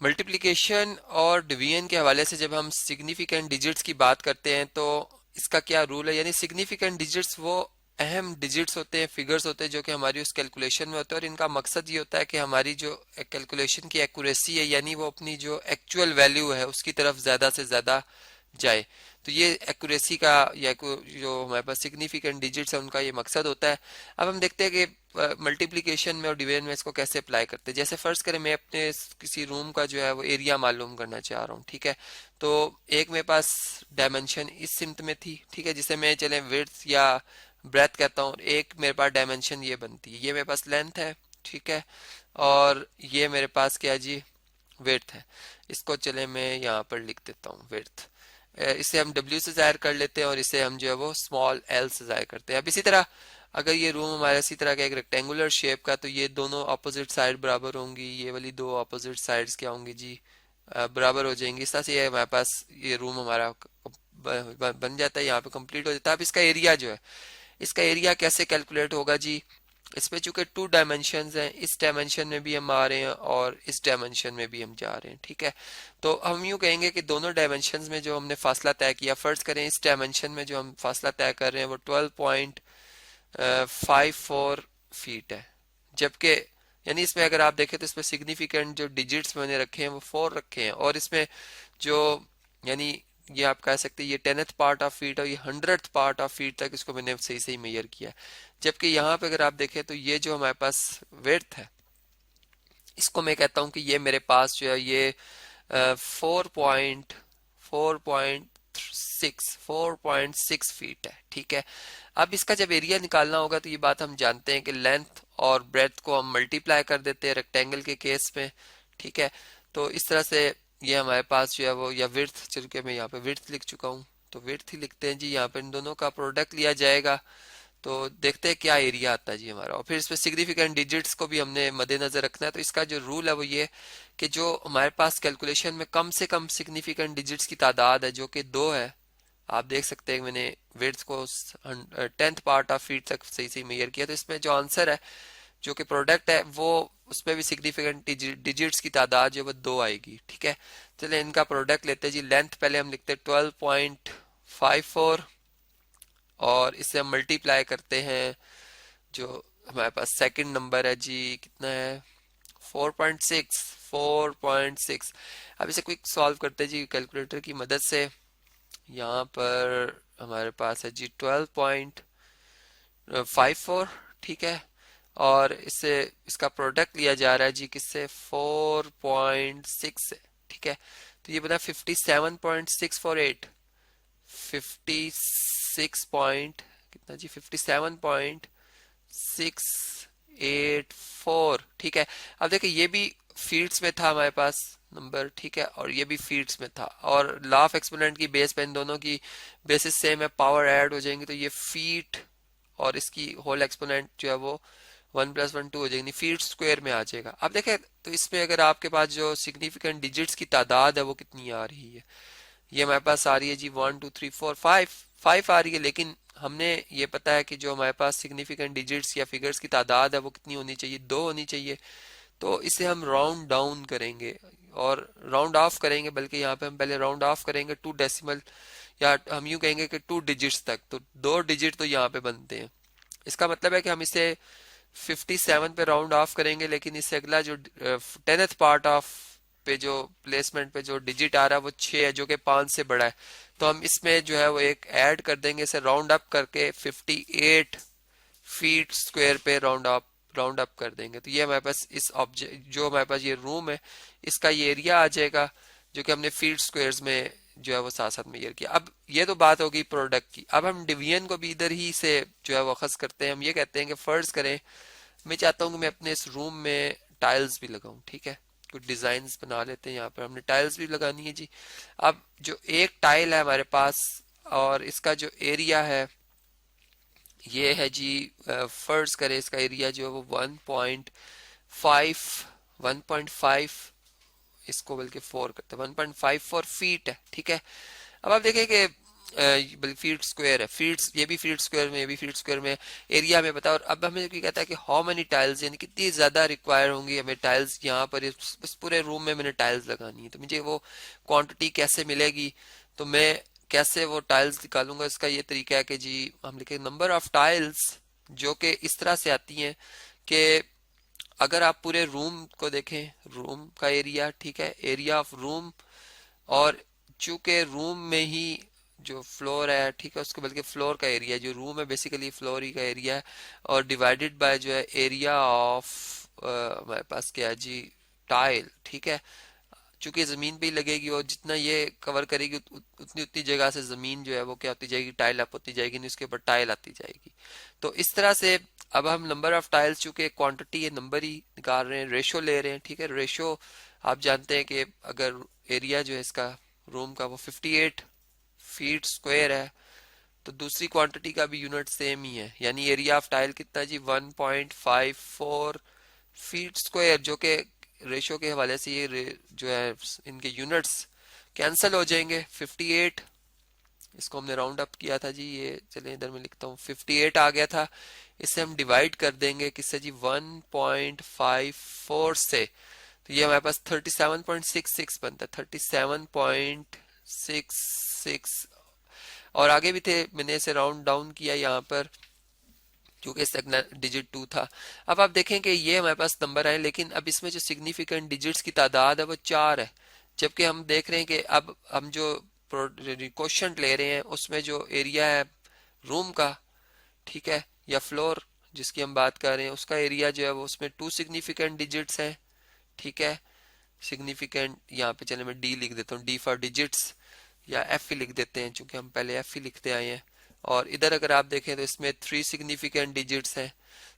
Multiplication और division के हवाले से जब हम सिग्निफिकेंट डिजिट्स की बात करते हैं तो इसका क्या रूल है, यानी सिग्निफिकेंट डिजिट्स वो अहम डिजिट्स होते हैं, फिगर्स होते हैं जो कि हमारी उस कैलकुलेशन में होते हैं, और इनका मकसद ये होता है कि हमारी जो कैलकुलेशन की एक्यूरेसी है यानी वो अपनी जो एक्चुअल वैल्यू है उसकी तरफ ज़्यादा से ज़्यादा जाए। तो ये एक्यूरेसी का या जो हमारे पास सिग्निफिकेंट डिजिट्स है उनका ये मकसद होता है। अब हम देखते हैं कि मल्टीप्लिकेशन में और डिवीजन में इसको कैसे अप्लाई करते हैं। जैसे फर्ज करें मैं अपने किसी रूम का जो है वो एरिया मालूम करना चाह रहा हूँ, ठीक है। तो एक मेरे पास डायमेंशन इस सिमत में थी, ठीक है, जिसे मैं चले विड्थ या ब्रेथ कहता हूँ। एक मेरे पास डायमेंशन ये बनती है, ये मेरे पास लेंथ है, ठीक है, और ये मेरे पास क्या जी विड्थ है। इसको चले मैं यहाँ पर लिख देता हूँ विड्थ। इसे हम W से जाहिर कर लेते हैं और इसे हम जो है वो स्मॉल l से जाहिर करते हैं। अब इसी तरह अगर ये रूम हमारा इसी तरह का एक रेक्टेंगुलर शेप का, तो ये दोनों अपोजिट साइड बराबर होंगी, ये वाली दो अपोजिट साइड्स क्या होंगी जी बराबर हो जाएंगी। इस तरह से ये हमारे पास ये रूम हमारा बन जाता है, यहाँ पे कंप्लीट हो जाता है। अब इसका एरिया जो है, इसका एरिया कैसे कैलकुलेट होगा जी। इसमें चूंकि टू डायमेंशन हैं, इस डायमेंशन में भी हम आ रहे हैं और इस डायमेंशन में भी हम जा रहे हैं, ठीक है। तो हम यूं कहेंगे कि दोनों डायमेंशन में जो हमने फासला तय किया, फर्ज करें इस डायमेंशन में जो हम फासला तय कर रहे हैं वो 12.54 फीट है, जबकि यानी इसमें अगर आप देखें तो इसमें सिग्निफिकेंट जो डिजिट्स मैंने रखे हैं वो 4 रखे हैं, और इसमें जो यानी ये आप कह सकते हैं ये 10th पार्ट ऑफ फीट और ये 100th पार्ट ऑफ फीट तक इसको मैंने सही सही मेजर किया। जबकि यहाँ पे अगर आप देखें तो ये जो हमारे पास विड्थ है, इसको मैं कहता हूँ कि ये मेरे पास जो है ये 4.6 फीट है, ठीक है। अब इसका जब एरिया निकालना होगा तो ये बात हम जानते हैं कि लेंथ और ब्रेथ को हम मल्टीप्लाई कर देते हैं रेक्टेंगल के केस में, ठीक है। तो इस तरह से ये हमारे पास जो है वो, या विड्थ, चूंकि मैं यहाँ पे विड्थ लिख चुका हूँ तो विड्थ ही लिखते हैं जी। यहाँ पे इन दोनों का प्रोडक्ट लिया जाएगा तो देखते हैं क्या एरिया आता है जी हमारा, और फिर इसमें सिग्निफिकेंट डिजिट्स को भी हमने मद्देनजर रखना है। तो इसका जो रूल है वो ये कि जो हमारे पास कैलकुलेशन में कम से कम सिग्निफिकेंट डिजिट्स की तादाद है जो कि 2 है। आप देख सकते हैं मैंने विड्थ को 10th पार्ट ऑफ फीट तक सही सही मेजर किया, तो इसमें जो आंसर है जो कि प्रोडक्ट है वो उसमें भी सिग्निफिकेंट डिजिट्स की तादाद जो है वो 2 आएगी, ठीक है। चलिए इनका प्रोडक्ट लेते हैं जी। लेंथ पहले हम लिखते हैं 12.54 और इससे हम मल्टीप्लाई करते हैं जो हमारे पास सेकंड नंबर है जी, कितना है 4.6। 4.6। अब इसे क्विक सॉल्व करते हैं जी कैलकुलेटर की मदद से। यहाँ पर हमारे पास है जी 12.54, ठीक है, और इससे इसका प्रोडक्ट लिया जा रहा है जी किससे 4.6 से, ठीक है। तो ये बना 57.648, 56 पॉइंट कितना जी 57.684, ठीक है। अब देखिए ये भी फीट्स में था हमारे पास नंबर, ठीक है, और ये भी फीट्स में था, और लॉ ऑफ एक्सपोनेंट की बेस पे इन दोनों की बेसिस सेम है, पावर ऐड हो जाएंगी तो ये फीट और इसकी होल एक्सपोनेंट जो है वो 1+1 2 हो जाएगी, फीट स्क्वायर में आ जाएगा। अब देखें तो इसमें अगर आपके पास जो सिग्निफिकेंट डिजिट्स की तादाद है वो कितनी आ रही है, ये हमारे पास आ रही है जी 1 2 3 4 5 आ रही है, लेकिन हमने ये पता है कि जो हमारे पास सिग्निफिकेंट डिजिट्स या फिगर्स की तादाद है वो कितनी होनी चाहिए, 2 होनी चाहिए। तो इसे हम राउंड डाउन करेंगे और राउंड ऑफ करेंगे, बल्कि यहाँ पे हम पहले राउंड ऑफ करेंगे 2 डेसिमल, या हम यूं कहेंगे कि 2 डिजिट्स तक, तो 2 डिजिट तो यहाँ पे बनते हैं। इसका मतलब है कि हम इसे 57 पे राउंड ऑफ करेंगे, लेकिन इससे अगला जो 10th पार्ट ऑफ पे जो प्लेसमेंट पे जो डिजिट आ रहा है वो 6 है जो कि 5 से बड़ा है, तो हम इसमें जो है वो एक ऐड कर देंगे, इसे राउंड अप करके 58 फीट स्क्वायर पे राउंड अप कर देंगे। तो ये हमारे पास इस ऑब्जेक्ट जो हमारे पास ये रूम है इसका ये एरिया आ जाएगा जो कि हमने फीट स्क्वायर्स में जो है वो साथ साथ मेजर किया। अब ये तो बात होगी प्रोडक्ट की, अब हम डिवीजन को भी इधर ही से जो है वो अखज करते हैं। हम ये कहते हैं कि फर्ज करें मैं चाहता हूँ कि मैं अपने इस रूम में टाइल्स भी लगाऊं, ठीक है, कुछ डिजाइन बना लेते हैं। यहाँ पर हमने टाइल्स भी लगानी है जी। अब जो एक टाइल है हमारे पास और इसका जो एरिया है ये है जी, फर्ज करें इसका एरिया जो है वो 1.5, इसको बल्कि 4 करते हैं, 1.54 फीट है, ठीक है। अब आप देखें कि बल्कि फीट स्क्वायर है, फीट्स, ये भी फीट स्क्वायर में, ये भी फीट स्क्वायर में, एरिया में बताओ। और अब हमें क्या कहता है कि हाउ मेनी टाइल्स, यानी कितनी ज्यादा रिक्वायर होंगी हमें टाइल्स यहाँ पर, इस पूरे रूम में मैंने टाइल्स लगानी है, तो मुझे वो क्वांटिटी कैसे मिलेगी, तो मैं कैसे वो टाइल्स निकालूंगा, इसका ये तरीका है कि जी हम लिखे नंबर ऑफ टाइल्स, जो कि इस तरह से आती हैं कि अगर आप पूरे रूम को देखें, रूम का एरिया, ठीक है, एरिया ऑफ रूम, और चूंकि रूम में ही जो फ्लोर है, ठीक है, उसके बल्कि फ्लोर का एरिया, जो रूम है बेसिकली फ्लोर ही का एरिया है, और डिवाइडेड बाय जो है एरिया ऑफ हमारे पास क्या है जी, टाइल, ठीक है। चूंकि जमीन पे ही लगेगी और जितना ये कवर करेगी उतनी उतनी जगह से जमीन जो है वो क्या होती जाएगी, टाइल अप होती जाएगी, नहीं उसके ऊपर टाइल आती जाएगी। तो इस तरह से अब हम नंबर ऑफ टाइल्स, चूंकि क्वांटिटी है, नंबर ही निकाल रहे हैं, रेशो ले रहे हैं, ठीक है। रेशो आप जानते हैं कि अगर एरिया जो है इसका रूम का वो 58 फीट स्क्वायर है, तो दूसरी क्वांटिटी का भी यूनिट सेम ही है, यानी एरिया ऑफ टाइल कितना जी, 1.54 फीट स्क्वायर, जो कि रेशो के हवाले से जो है इनके यूनिट्स कैंसिल हो जाएंगे। 58, इसको हमने राउंड अप किया था जी, ये चले इधर मैं लिखता हूँ, 58 आ गया था, इसे हम डिवाइड कर देंगे किससे जी, 1.54 से, तो ये हमारे पास 37.66 बनता है, 37.66। और आगे भी थे, मैंने इसे राउंड डाउन किया यहाँ पर क्योंकि इससे डिजिट 2 था। अब आप देखें कि ये हमारे पास नंबर आए, लेकिन अब इसमें जो सिग्निफिकेंट डिजिट्स की तादाद है वो 4 है, जबकि हम देख रहे हैं कि अब हम जो क्वेश्चन ले रहे हैं उसमें जो एरिया है रूम का, ठीक है, या फ्लोर जिसकी हम बात कर रहे हैं, उसका एरिया जो है वो उसमें 2 सिग्निफिकेंट डिजिट्स हैं, ठीक है। सिग्निफिकेंट यहाँ पे चले मैं डी लिख देता हूँ, डी फॉर डिजिट्स, या एफ ही लिख देते हैं चूंकि हम पहले एफ ही लिखते आए हैं। और इधर अगर आप देखें तो इसमें 3 सिग्निफिकेंट डिजिट्स हैं।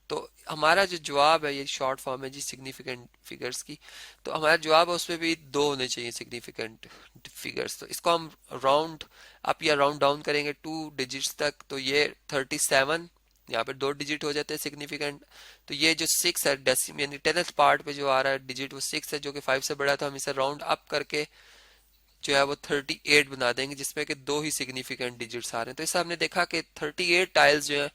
तो हमारा जो जवाब है, ये शॉर्ट फॉर्म है जी सिग्निफिकेंट फिगर्स की, तो हमारा जवाब है उसमें भी 2 होने चाहिए सिग्निफिकेंट फिगर्स। तो इसको हम राउंड अप या राउंड डाउन करेंगे 2 डिजिट्स तक, तो ये 37, यहाँ पे 2 डिजिट हो जाते हैं सिग्निफिकेंट। तो ये जो 6 है डेसिम यानी 10th पार्ट पे जो आ रहा है डिजिट वो 6 है, जो कि 5 से बड़ा था, हम इसे राउंड अप करके जो है वो 38 बना देंगे, जिसमें कि 2 ही सिग्निफिकेंट डिजिट्स आ रहे हैं। तो इससे हमने देखा कि 38 टाइल्स जो है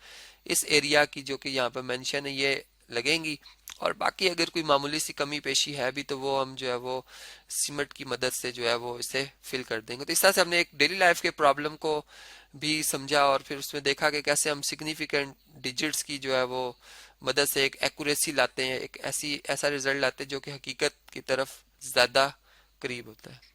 इस एरिया की, जो कि यहाँ पर मेंशन है, ये लगेंगी। और बाकी अगर कोई मामूली सी कमी पेशी है भी तो वो हम जो है वो सीमेंट की मदद से जो है वो इसे फिल कर देंगे। तो इस तरह से हमने एक डेली लाइफ के प्रॉब्लम को भी समझा और फिर उसमें देखा कि कैसे हम सिग्निफिकेंट डिजिट्स की जो है वो मदद से एक एक्यूरेसी लाते हैं, एक ऐसा रिजल्ट लाते हैं जो कि हकीकत की तरफ ज्यादा करीब होता है।